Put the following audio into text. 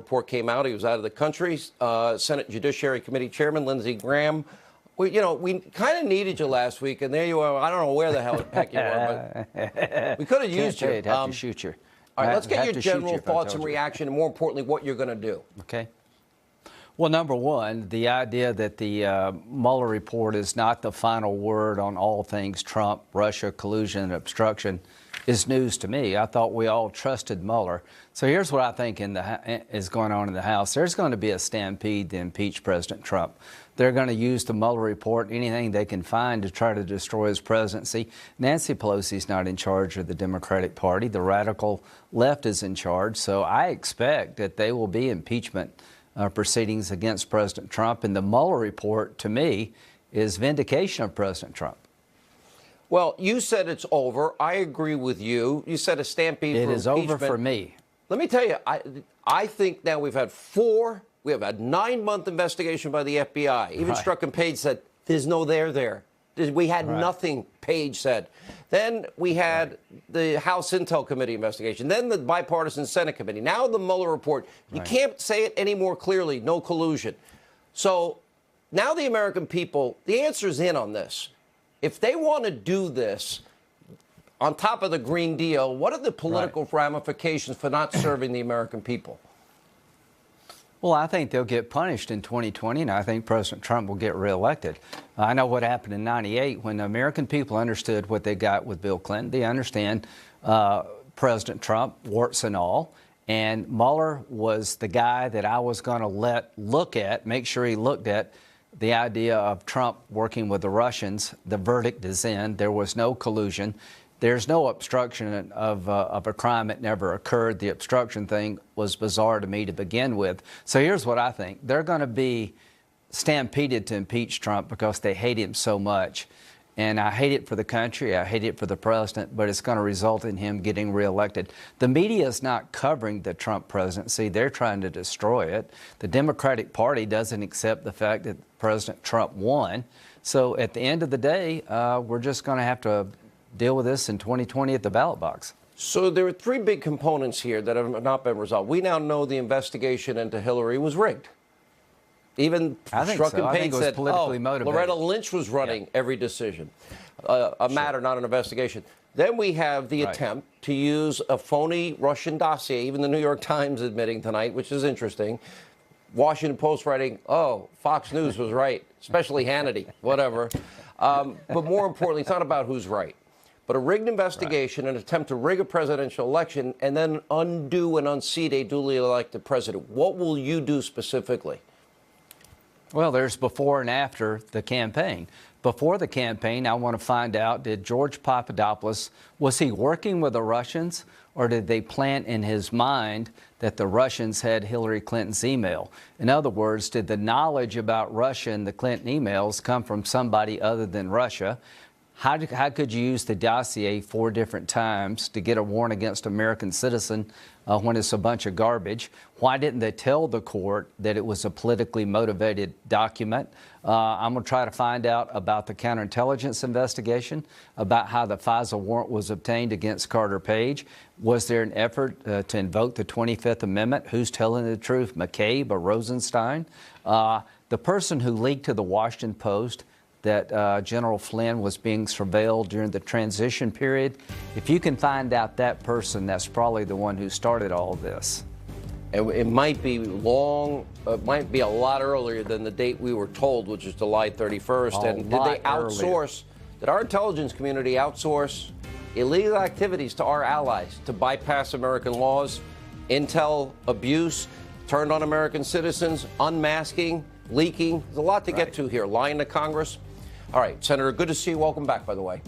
report came out. He was out of the country. Senate Judiciary Committee Chairman Lindsey Graham. We kind of needed you last week, and there you are. I don't know where the heck you were, but we could have used you. I'd have to shoot you. All right, let's get your general thoughts and reaction, and more importantly, what you're going to do. Okay. Well, number one, the idea that the Mueller report is not the final word on all things Trump, Russia, collusion, and obstruction is news to me. I thought we all trusted Mueller. So here's what I think is going on in the House. There's going to be a stampede to impeach President Trump. They're going to use the Mueller report, anything they can find, to try to destroy his presidency. Nancy Pelosi's not in charge of the Democratic Party. The radical left is in charge. So I expect that they will be impeachment proceedings against President Trump. And the Mueller report, to me, is vindication of President Trump. Well, you said it's over. I agree with you. You said a stampede for impeachment. It is over for me. Let me tell you, I think now we have had a 9-month investigation by the FBI. Even Strzok and Page said, there's no there. We had nothing, Page said. Then we had the House Intel Committee investigation. Then the bipartisan Senate Committee. Now the Mueller report. You can't say it any more clearly, no collusion. So now the American people, the answer's in on this. If they want to do this on top of the Green Deal, what are the political ramifications for not serving the American people? Well, I think they'll get punished in 2020, and I think President Trump will get reelected. I know what happened in '98 when the American people understood what they got with Bill Clinton. They understand President Trump, warts and all. And Mueller was the guy that I was going to make sure he looked at the idea of Trump working with the Russians. The verdict is in. There was no collusion. There's no obstruction of a crime that never occurred. The obstruction thing was bizarre to me to begin with. So here's what I think. They're going to be stampeded to impeach Trump because they hate him so much. And I hate it for the country. I hate it for the president, but it's going to result in him getting reelected. The media is not covering the Trump presidency. They're trying to destroy it. The Democratic Party doesn't accept the fact that President Trump won. So at the end of the day, we're just going to have to deal with this in 2020 at the ballot box. So there are three big components here that have not been resolved. We now know the investigation into Hillary was rigged. Even Strzok and Page said, Loretta Lynch was running every decision. A matter, not an investigation. Then we have the attempt to use a phony Russian dossier, even the New York Times admitting tonight, which is interesting. Washington Post writing, Fox News was right, especially Hannity, whatever. But more importantly, it's not about who's right, but a rigged investigation, an attempt to rig a presidential election, and then undo and unseat a duly elected president. What will you do specifically? Well, there's before and after the campaign. Before the campaign, I want to find out, did George Papadopoulos, was he working with the Russians, or did they plant in his mind that the Russians had Hillary Clinton's email? In other words, did the knowledge about Russia and the Clinton emails come from somebody other than Russia? How could you use the dossier 4 different times to get a warrant against an American citizen when it's a bunch of garbage? Why didn't they tell the court that it was a politically motivated document? I'm going to try to find out about the counterintelligence investigation, about how the FISA warrant was obtained against Carter Page. Was there an effort to invoke the 25th Amendment? Who's telling the truth, McCabe or Rosenstein? The person who leaked to the Washington Post that General Flynn was being surveilled during the transition period. If you can find out that person, that's probably the one who started all of this. It might be it might be a lot earlier than the date we were told, which is July 31st. And did they outsource, did our intelligence community outsource illegal activities to our allies to bypass American laws, intel abuse, turned on American citizens, unmasking, leaking? There's a lot to get to here. Lying to Congress. All right, Senator, good to see you. Welcome back, by the way.